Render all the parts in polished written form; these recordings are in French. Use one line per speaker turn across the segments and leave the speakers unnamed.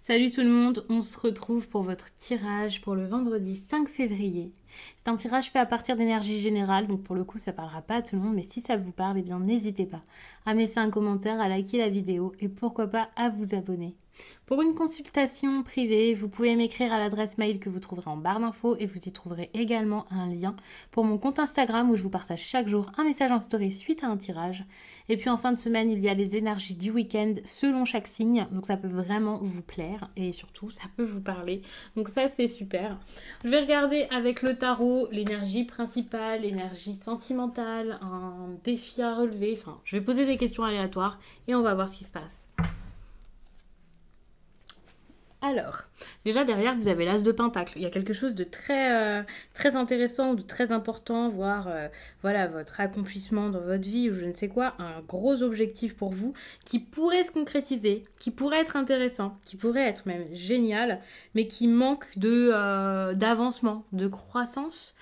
Salut tout le monde, on se retrouve pour votre tirage pour le vendredi 5 février. C'est un tirage fait à partir d'énergie générale, donc pour le coup ça parlera pas à tout le monde, mais si ça vous parle, eh bien n'hésitez pas à me laisser un commentaire, à liker la vidéo et pourquoi pas à vous abonner. Pour une consultation privée, vous pouvez m'écrire à l'adresse mail que vous trouverez en barre d'infos et vous y trouverez également un lien pour mon compte Instagram où je vous partage chaque jour un message en story suite à un tirage. Et puis en fin de semaine, il y a les énergies du week-end selon chaque signe, donc ça peut vraiment vous plaire et surtout ça peut vous parler. Donc ça c'est super. Je vais regarder avec le tarot l'énergie principale, l'énergie sentimentale, un défi à relever. Enfin, je vais poser des questions aléatoires et on va voir ce qui se passe. Alors, déjà derrière, vous avez l'as de pentacle. Il y a quelque chose de très intéressant, de très important, voire voilà, votre accomplissement dans votre vie ou je ne sais quoi, un gros objectif pour vous qui pourrait se concrétiser, qui pourrait être intéressant, qui pourrait être même génial, mais qui manque d'avancement, de croissance.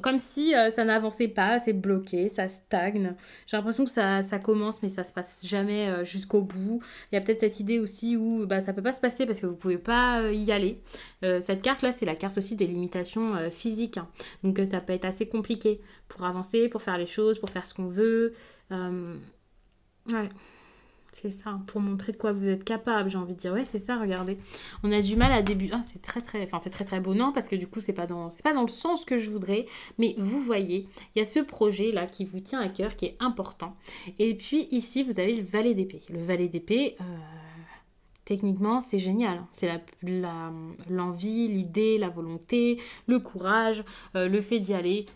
Comme si ça n'avançait pas, c'est bloqué, ça stagne. J'ai l'impression que ça commence, mais ça se passe jamais jusqu'au bout. Il y a peut-être cette idée aussi où bah, ça peut pas se passer parce que vous pouvez pas y aller. Cette carte-là, c'est la carte aussi des limitations physiques. Hein. Donc ça peut être assez compliqué pour avancer, pour faire les choses, pour faire ce qu'on veut. Ouais. C'est ça, pour montrer de quoi vous êtes capable, j'ai envie de dire. Ouais, c'est ça, regardez. On a du mal à débuter. Ah, c'est très beau. Non, parce que du coup, c'est pas dans le sens que je voudrais. Mais vous voyez, il y a ce projet-là qui vous tient à cœur, qui est important. Et puis ici, vous avez le valet d'épée. Le valet d'épée, techniquement, c'est génial. C'est l'envie, l'idée, la volonté, le courage, le fait d'y aller.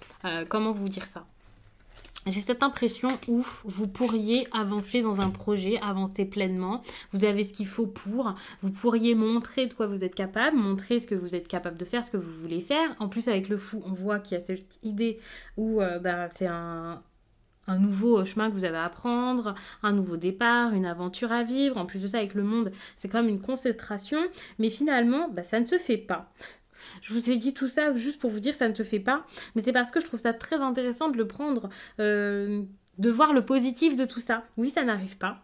Comment vous dire ça ? J'ai cette impression où vous pourriez avancer dans un projet, avancer pleinement. Vous avez ce qu'il faut pour. Vous pourriez montrer de quoi vous êtes capable, montrer ce que vous êtes capable de faire, ce que vous voulez faire. En plus, avec le fou, on voit qu'il y a cette idée où c'est un nouveau chemin que vous avez à prendre, un nouveau départ, une aventure à vivre. En plus de ça, avec le monde, c'est comme une concentration. Mais finalement, ça ne se fait pas. Je vous ai dit tout ça juste pour vous dire que ça ne se fait pas, mais c'est parce que je trouve ça très intéressant de le prendre, de voir le positif de tout ça. Oui, ça n'arrive pas,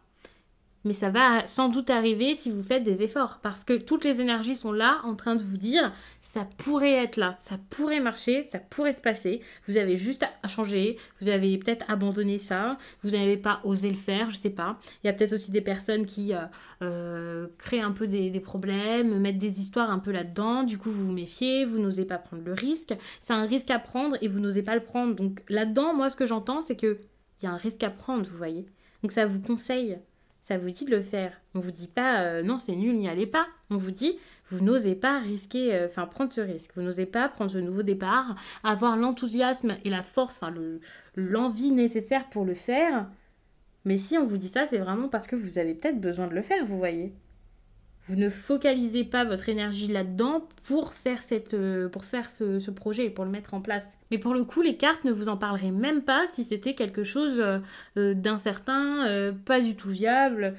mais ça va sans doute arriver si vous faites des efforts, parce que toutes les énergies sont là en train de vous dire ça pourrait être là, ça pourrait marcher, ça pourrait se passer. Vous avez juste à changer, vous avez peut-être abandonné ça, vous n'avez pas osé le faire, je sais pas. Il y a peut-être aussi des personnes qui créent un peu des problèmes, mettent des histoires un peu là-dedans, du coup vous vous méfiez, vous n'osez pas prendre le risque. C'est un risque à prendre et vous n'osez pas le prendre. Donc là-dedans, moi ce que j'entends, c'est qu'il y a un risque à prendre, vous voyez. Donc ça vous conseille. Ça vous dit de le faire. On vous dit pas non c'est nul, n'y allez pas. On vous dit vous n'osez pas risquer, prendre ce risque. Vous n'osez pas prendre ce nouveau départ, avoir l'enthousiasme et la force, l'envie nécessaire pour le faire. Mais si on vous dit ça, c'est vraiment parce que vous avez peut-être besoin de le faire, vous voyez. Vous ne focalisez pas votre énergie là-dedans pour faire ce projet, pour le mettre en place. Mais pour le coup, les cartes ne vous en parleraient même pas si c'était quelque chose d'incertain, pas du tout viable.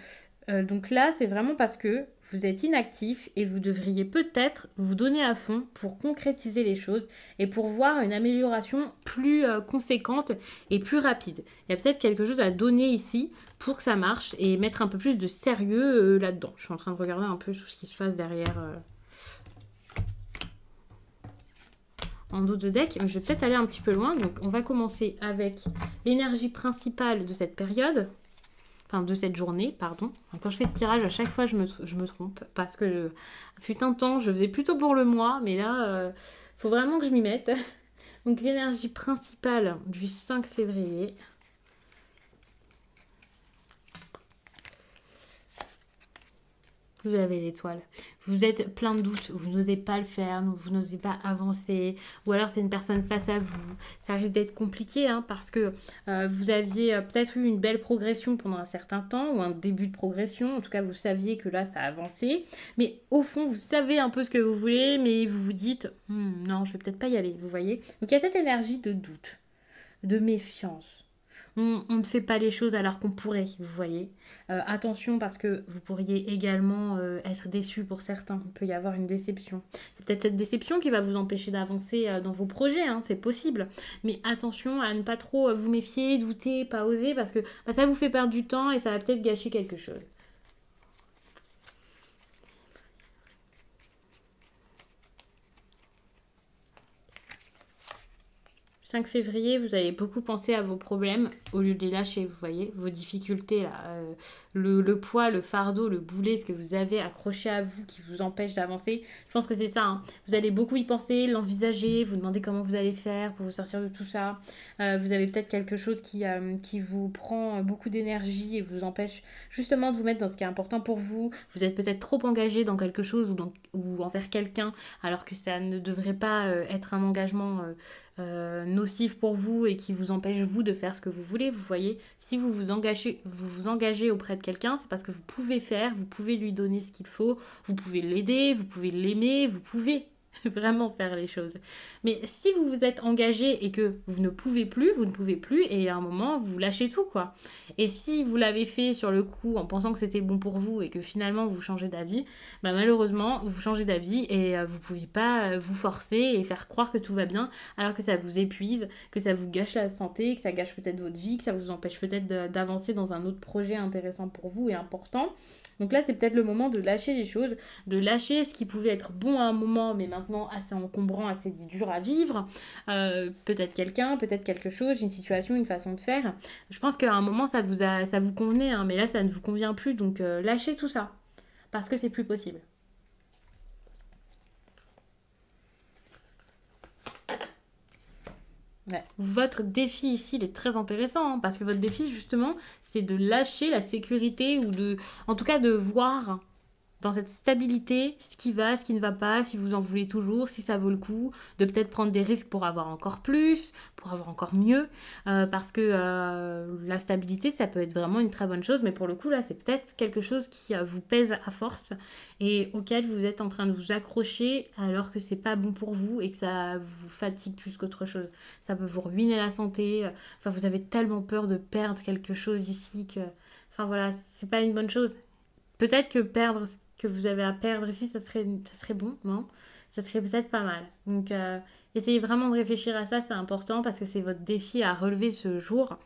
Donc là, c'est vraiment parce que vous êtes inactif et vous devriez peut-être vous donner à fond pour concrétiser les choses et pour voir une amélioration plus conséquente et plus rapide. Il y a peut-être quelque chose à donner ici pour que ça marche et mettre un peu plus de sérieux là-dedans. Je suis en train de regarder un peu tout ce qui se passe derrière en dos de deck, mais je vais peut-être aller un petit peu loin. Donc on va commencer avec l'énergie principale de cette période. Enfin, de cette journée, pardon. Quand je fais ce tirage, à chaque fois, je me trompe. Parce que, fut un temps, je faisais plutôt pour le mois. Mais là, faut vraiment que je m'y mette. Donc, l'énergie principale du 5 février. Vous avez l'étoile. Vous êtes plein de doutes, vous n'osez pas le faire, vous n'osez pas avancer, ou alors c'est une personne face à vous. Ça risque d'être compliqué parce que vous aviez peut-être eu une belle progression pendant un certain temps, ou un début de progression. En tout cas, vous saviez que là, ça a avancé. Mais au fond, vous savez un peu ce que vous voulez, mais vous vous dites non, je vais peut-être pas y aller, vous voyez. Donc il y a cette énergie de doute, de méfiance. On ne fait pas les choses alors qu'on pourrait, vous voyez. Attention parce que vous pourriez également être déçu pour certains. Il peut y avoir une déception. C'est peut-être cette déception qui va vous empêcher d'avancer dans vos projets, c'est possible. Mais attention à ne pas trop vous méfier, douter, pas oser parce que ça vous fait perdre du temps et ça va peut-être gâcher quelque chose. 5 février, vous allez beaucoup penser à vos problèmes au lieu de les lâcher, vous voyez, vos difficultés, là, le poids, le fardeau, le boulet, ce que vous avez accroché à vous qui vous empêche d'avancer. Je pense que c'est ça, hein. Vous allez beaucoup y penser, l'envisager, vous demander comment vous allez faire pour vous sortir de tout ça. Vous avez peut-être quelque chose qui vous prend beaucoup d'énergie et vous empêche justement de vous mettre dans ce qui est important pour vous. Vous êtes peut-être trop engagé dans quelque chose ou envers quelqu'un alors que ça ne devrait pas être un engagement nocif pour vous et qui vous empêche vous de faire ce que vous voulez. Vous voyez, si vous vous engagez auprès de quelqu'un, c'est parce que vous pouvez faire, vous pouvez lui donner ce qu'il faut, vous pouvez l'aider, vous pouvez l'aimer, vous pouvez vraiment faire les choses. Mais si vous vous êtes engagé et que vous ne pouvez plus, vous ne pouvez plus et à un moment vous lâchez tout quoi. Et si vous l'avez fait sur le coup en pensant que c'était bon pour vous et que finalement vous changez d'avis, bah malheureusement vous changez d'avis et vous pouvez pas vous forcer et faire croire que tout va bien alors que ça vous épuise, que ça vous gâche la santé, que ça gâche peut-être votre vie, que ça vous empêche peut-être d'avancer dans un autre projet intéressant pour vous et important. Donc là, c'est peut-être le moment de lâcher les choses, de lâcher ce qui pouvait être bon à un moment, mais maintenant assez encombrant, assez dur à vivre. Peut-être quelqu'un, peut-être quelque chose, une situation, une façon de faire. Je pense qu'à un moment, ça vous convenait, hein, mais là, ça ne vous convient plus. Donc lâchez tout ça, parce que c'est plus possible. Ouais. Votre défi ici, il est très intéressant, hein, parce que votre défi, justement, c'est de lâcher la sécurité ou en tout cas, de voir dans cette stabilité ce qui va, ce qui ne va pas, si vous en voulez toujours, si ça vaut le coup, de peut-être prendre des risques pour avoir encore plus, pour avoir encore mieux, parce que la stabilité, ça peut être vraiment une très bonne chose, mais pour le coup, là, c'est peut-être quelque chose qui vous pèse à force et auquel vous êtes en train de vous accrocher alors que c'est pas bon pour vous et que ça vous fatigue plus qu'autre chose. Ça peut vous ruiner la santé, enfin, vous avez tellement peur de perdre quelque chose ici que, enfin voilà, c'est pas une bonne chose. Peut-être que perdre ce que vous avez à perdre ici, ça serait bon, non? Ça serait peut-être pas mal. Donc, essayez vraiment de réfléchir à ça, c'est important parce que c'est votre défi à relever ce jour.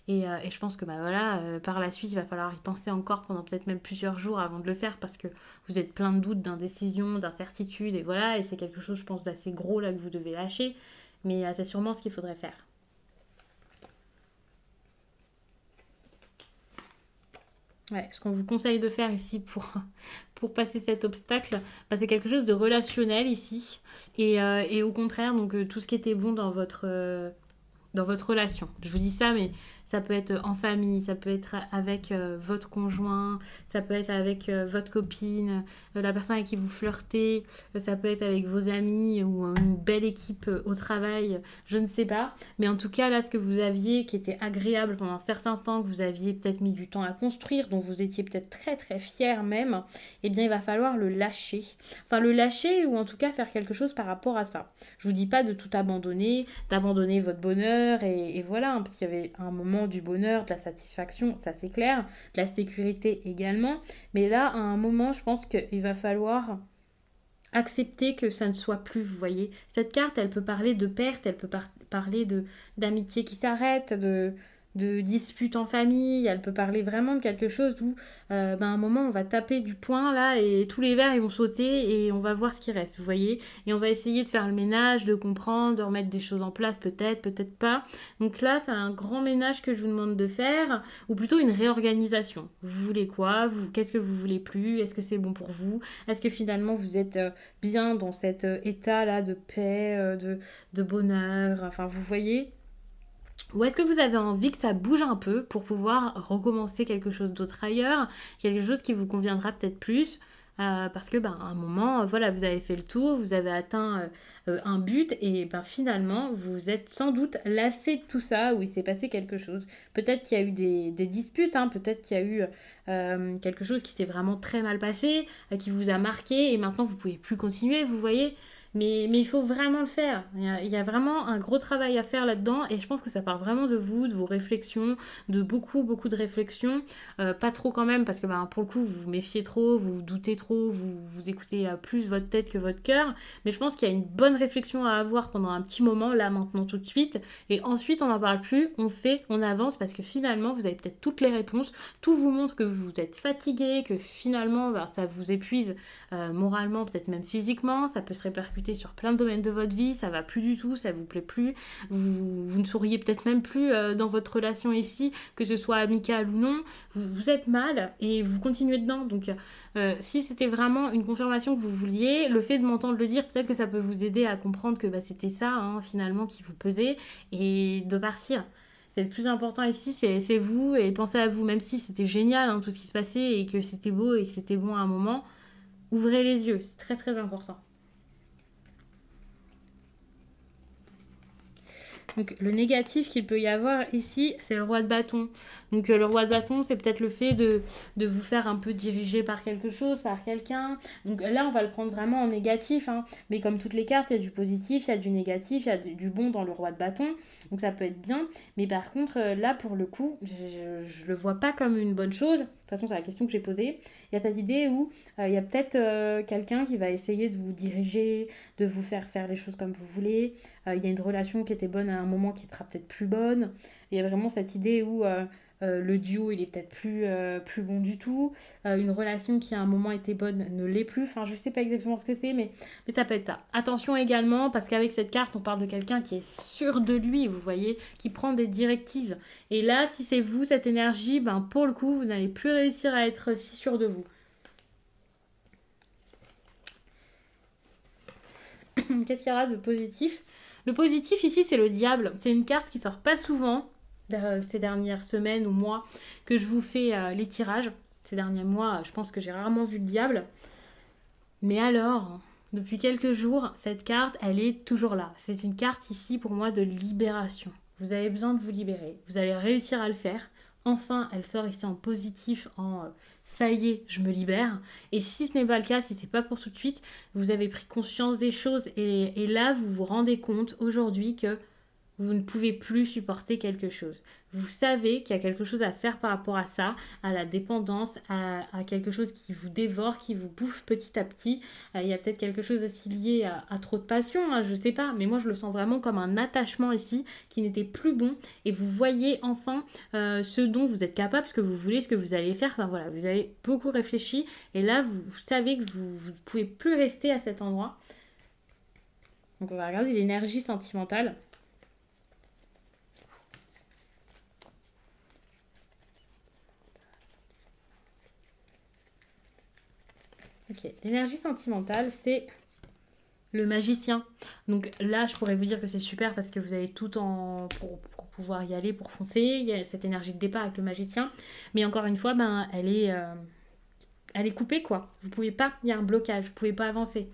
Et je pense que bah, voilà, par la suite, il va falloir y penser encore pendant peut-être même plusieurs jours avant de le faire parce que vous êtes plein de doutes, d'indécision, d'incertitude. Et voilà, et c'est quelque chose, je pense, d'assez gros là que vous devez lâcher. Mais c'est sûrement ce qu'il faudrait faire. Ouais, ce qu'on vous conseille de faire ici pour passer cet obstacle, bah, c'est quelque chose de relationnel ici. Et au contraire, donc tout ce qui était bon dans votre relation. Je vous dis ça, mais ça peut être en famille, ça peut être avec votre conjoint, ça peut être avec votre copine, la personne avec qui vous flirtez, ça peut être avec vos amis ou une belle équipe au travail, je ne sais pas. Mais en tout cas, là, ce que vous aviez qui était agréable pendant un certain temps, que vous aviez peut-être mis du temps à construire, dont vous étiez peut-être très très fier même, eh bien, il va falloir le lâcher. Enfin, le lâcher ou en tout cas faire quelque chose par rapport à ça. Je vous dis pas de tout abandonner, d'abandonner votre bonheur et voilà, hein, parce qu'il y avait un moment du bonheur, de la satisfaction, ça c'est clair, de la sécurité également. Mais là, à un moment, je pense qu'il va falloir accepter que ça ne soit plus, vous voyez. Cette carte, elle peut parler de perte, elle peut parler d'amitié qui s'arrête, de disputes en famille, elle peut parler vraiment de quelque chose où à un moment on va taper du poing là et tous les verres ils vont sauter et on va voir ce qui reste, vous voyez, et on va essayer de faire le ménage, de comprendre, de remettre des choses en place, peut-être, peut-être pas. Donc là c'est un grand ménage que je vous demande de faire, ou plutôt une réorganisation. Vous voulez quoi? Qu'est-ce que vous voulez plus? Est-ce que c'est bon pour vous? Est-ce que finalement vous êtes bien dans cet état là de paix, de bonheur, enfin vous voyez? Ou est-ce que vous avez envie que ça bouge un peu pour pouvoir recommencer quelque chose d'autre ailleurs, quelque chose qui vous conviendra peut-être plus parce que à un moment, voilà, vous avez fait le tour, vous avez atteint un but et finalement, vous êtes sans doute lassé de tout ça, où il s'est passé quelque chose. Peut-être qu'il y a eu des disputes, hein, peut-être qu'il y a eu quelque chose qui s'est vraiment très mal passé, qui vous a marqué et maintenant vous pouvez plus continuer, vous voyez. Mais il faut vraiment le faire. Il y a vraiment un gros travail à faire là-dedans et je pense que ça part vraiment de vous, de vos réflexions, de beaucoup, beaucoup de réflexions. Pas trop quand même parce que pour le coup, vous vous méfiez trop, vous vous doutez trop, vous écoutez plus votre tête que votre cœur. Mais je pense qu'il y a une bonne réflexion à avoir pendant un petit moment, là, maintenant, tout de suite. Et ensuite, on n'en parle plus, on fait, on avance parce que finalement, vous avez peut-être toutes les réponses. Tout vous montre que vous êtes fatigué, que finalement, ça vous épuise moralement, peut-être même physiquement. Ça peut se répercuter difficultés sur plein de domaines de votre vie, ça va plus du tout, ça vous plaît plus, vous ne souriez peut-être même plus dans votre relation ici, que ce soit amicale ou non, vous êtes mal et vous continuez dedans. Donc si c'était vraiment une confirmation que vous vouliez, le fait de m'entendre le dire, peut-être que ça peut vous aider à comprendre que c'était ça finalement qui vous pesait et de partir. C'est le plus important ici, c'est vous et pensez à vous, même si c'était génial tout ce qui se passait et que c'était beau et c'était bon à un moment. Ouvrez les yeux, c'est très très important. Donc le négatif qu'il peut y avoir ici, c'est le roi de bâton. Donc le roi de bâton, c'est peut-être le fait de vous faire un peu diriger par quelque chose, par quelqu'un. Donc là, on va le prendre vraiment en négatif. Mais comme toutes les cartes, il y a du positif, il y a du négatif, il y a du bon dans le roi de bâton. Donc ça peut être bien. Mais par contre, là, pour le coup, je le vois pas comme une bonne chose. De toute façon, c'est la question que j'ai posée. Il y a cette idée où il y a peut-être quelqu'un qui va essayer de vous diriger, de vous faire faire les choses comme vous voulez. Il y a une relation qui était bonne à un moment qui sera peut-être plus bonne. Il y a vraiment cette idée où le duo il est peut-être plus bon du tout. Une relation qui à un moment était bonne ne l'est plus. Enfin, je sais pas exactement ce que c'est, mais ça peut être ça. Attention également, parce qu'avec cette carte, on parle de quelqu'un qui est sûr de lui, vous voyez, qui prend des directives. Et là, si c'est vous, cette énergie, pour le coup, vous n'allez plus réussir à être si sûr de vous. Qu'est-ce qu'il y aura de positif? Le positif ici, c'est le diable. C'est une carte qui sort pas souvent ces dernières semaines ou mois que je vous fais les tirages. Ces derniers mois, je pense que j'ai rarement vu le diable. Mais alors, depuis quelques jours, cette carte, elle est toujours là. C'est une carte ici pour moi de libération. Vous avez besoin de vous libérer. Vous allez réussir à le faire. Enfin, elle sort ici en positif, ça y est, je me libère. Et si ce n'est pas le cas, si c'est pas pour tout de suite, vous avez pris conscience des choses et là, vous vous rendez compte aujourd'hui que vous ne pouvez plus supporter quelque chose. Vous savez qu'il y a quelque chose à faire par rapport à ça, à la dépendance, à quelque chose qui vous dévore, qui vous bouffe petit à petit. Il y a peut-être quelque chose aussi lié à trop de passion, je ne sais pas, mais moi je le sens vraiment comme un attachement ici qui n'était plus bon. Et vous voyez enfin ce dont vous êtes capable, ce que vous voulez, ce que vous allez faire. Enfin voilà, vous avez beaucoup réfléchi et là vous savez que vous ne pouvez plus rester à cet endroit. Donc on va regarder l'énergie sentimentale. Ok, l'énergie sentimentale, c'est le magicien. Donc là, je pourrais vous dire que c'est super parce que vous avez tout pour pouvoir y aller, pour foncer. Il y a cette énergie de départ avec le magicien. Mais encore une fois, elle est coupée, quoi. Vous pouvez pas, il y a un blocage, vous pouvez pas avancer.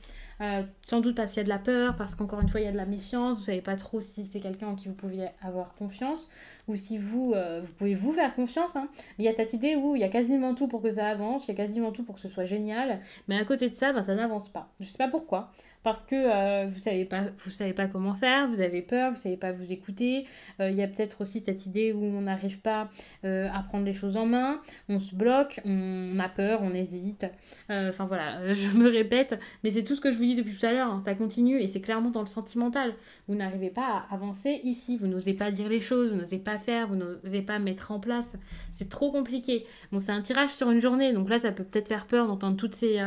Sans doute parce qu'il y a de la peur, parce qu'encore une fois il y a de la méfiance, vous savez pas trop si c'est quelqu'un en qui vous pouviez avoir confiance ou si vous pouvez vous faire confiance. Mais il y a cette idée où il y a quasiment tout pour que ça avance, il y a quasiment tout pour que ce soit génial, mais à côté de ça, ça n'avance pas. Je sais pas pourquoi. Parce que vous savez pas comment faire, vous avez peur, vous savez pas vous écouter. Il y a peut-être aussi cette idée où on n'arrive pas à prendre les choses en main, on se bloque, on a peur, on hésite. Enfin voilà, je me répète, mais c'est tout ce que je vous dis depuis tout à l'heure, ça continue et c'est clairement dans le sentimental. Vous n'arrivez pas à avancer ici, vous n'osez pas dire les choses, vous n'osez pas faire, vous n'osez pas mettre en place, c'est trop compliqué. Bon, c'est un tirage sur une journée, donc là ça peut peut-être faire peur d'entendre toutes ces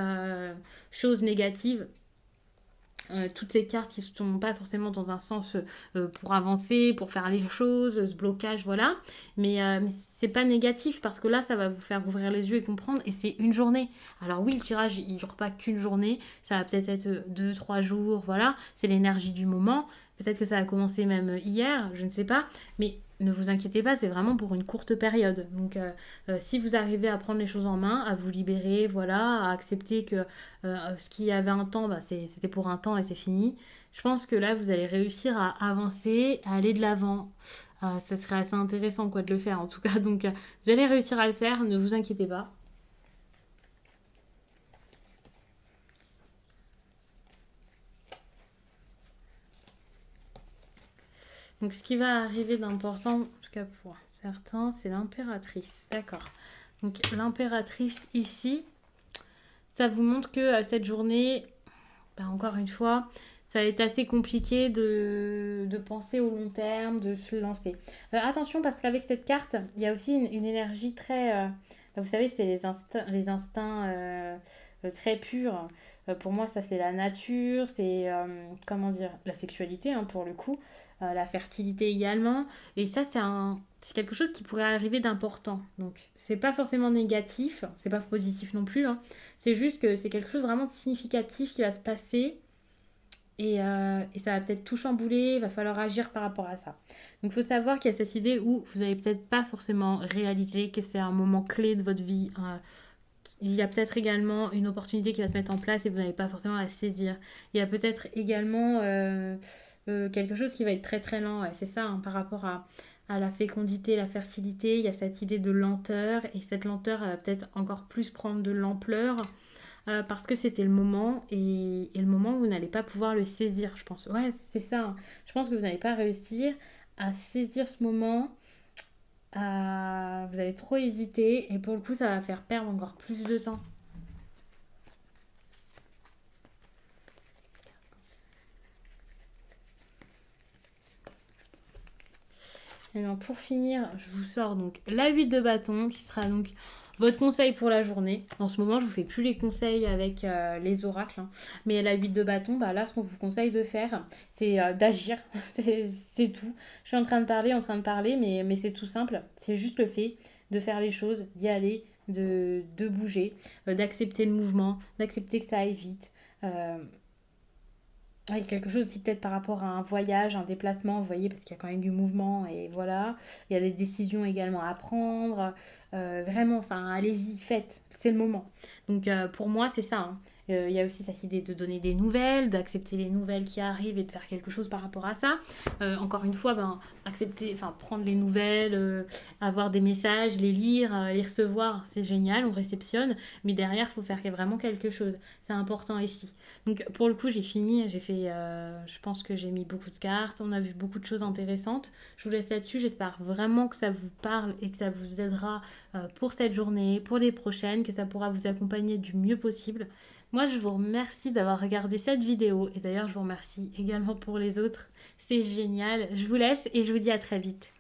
choses négatives. Toutes ces cartes qui ne sont pas forcément dans un sens pour avancer, pour faire les choses, ce blocage, voilà. Mais c'est pas négatif parce que là, ça va vous faire ouvrir les yeux et comprendre. Et c'est une journée. Alors oui, le tirage, il ne dure pas qu'une journée. Ça va peut-être être 2-3 jours, voilà. C'est l'énergie du moment. Peut-être que ça a commencé même hier, je ne sais pas. Mais ne vous inquiétez pas, c'est vraiment pour une courte période. Donc si vous arrivez à prendre les choses en main, à vous libérer, voilà, à accepter que ce qui avait un temps, c'était pour un temps et c'est fini. Je pense que là, vous allez réussir à avancer, à aller de l'avant. Ça serait assez intéressant quoi, de le faire en tout cas. Donc vous allez réussir à le faire, ne vous inquiétez pas. Donc ce qui va arriver d'important, en tout cas pour certains, c'est l'impératrice. D'accord. Donc l'impératrice ici, ça vous montre que cette journée, encore une fois, ça va être assez compliqué de penser au long terme, de se lancer. Attention parce qu'avec cette carte, il y a aussi une énergie très... vous savez, c'est les instincts très purs. Pour moi, ça c'est la nature, c'est comment dire, la sexualité hein, pour le coup, la fertilité également. Et ça, c'est quelque chose qui pourrait arriver d'important. Donc, c'est pas forcément négatif, c'est pas positif non plus. Hein. C'est juste que c'est quelque chose vraiment de significatif qui va se passer et ça va peut-être tout chambouler, il va falloir agir par rapport à ça. Donc il faut savoir qu'il y a cette idée où vous n'avez peut-être pas forcément réalisé que c'est un moment clé de votre vie. Il y a peut-être également une opportunité qui va se mettre en place et vous n'avez pas forcément à la saisir. Il y a peut-être également quelque chose qui va être très très lent. Ouais, c'est ça, hein, par rapport à la fécondité, la fertilité, il y a cette idée de lenteur et cette lenteur elle va peut-être encore plus prendre de l'ampleur parce que c'était le moment et le moment où vous n'allez pas pouvoir le saisir, je pense. Ouais, c'est ça. Hein. Je pense que vous n'allez pas réussir à saisir ce moment. Vous allez trop hésiter et pour le coup, ça va faire perdre encore plus de temps. Et donc, pour finir, je vous sors donc la 8 de bâton qui sera donc votre conseil pour la journée. En ce moment, je vous fais plus les conseils avec les oracles. Hein. Mais la 8 de bâton, bah là, ce qu'on vous conseille de faire, c'est d'agir. C'est tout. Je suis en train de parler, mais c'est tout simple. C'est juste le fait de faire les choses, d'y aller, de bouger, d'accepter le mouvement, d'accepter que ça aille vite. Ouais, quelque chose aussi peut-être par rapport à un voyage, un déplacement, vous voyez, parce qu'il y a quand même du mouvement et voilà. Il y a des décisions également à prendre. Vraiment, enfin, allez-y, faites, c'est le moment. Donc pour moi, c'est ça. Hein. Il y a aussi cette idée de donner des nouvelles, d'accepter les nouvelles qui arrivent et de faire quelque chose par rapport à ça. Encore une fois, ben, accepter, enfin, prendre les nouvelles, avoir des messages, les lire, les recevoir, c'est génial, on réceptionne. Mais derrière, il faut faire vraiment quelque chose. C'est important ici. Donc pour le coup, j'ai fini, j'ai fait, je pense que j'ai mis beaucoup de cartes, on a vu beaucoup de choses intéressantes. Je vous laisse là-dessus, j'espère vraiment que ça vous parle et que ça vous aidera pour cette journée, pour les prochaines, que ça pourra vous accompagner du mieux possible. Moi, je vous remercie d'avoir regardé cette vidéo et d'ailleurs, je vous remercie également pour les autres. C'est génial. Je vous laisse et je vous dis à très vite.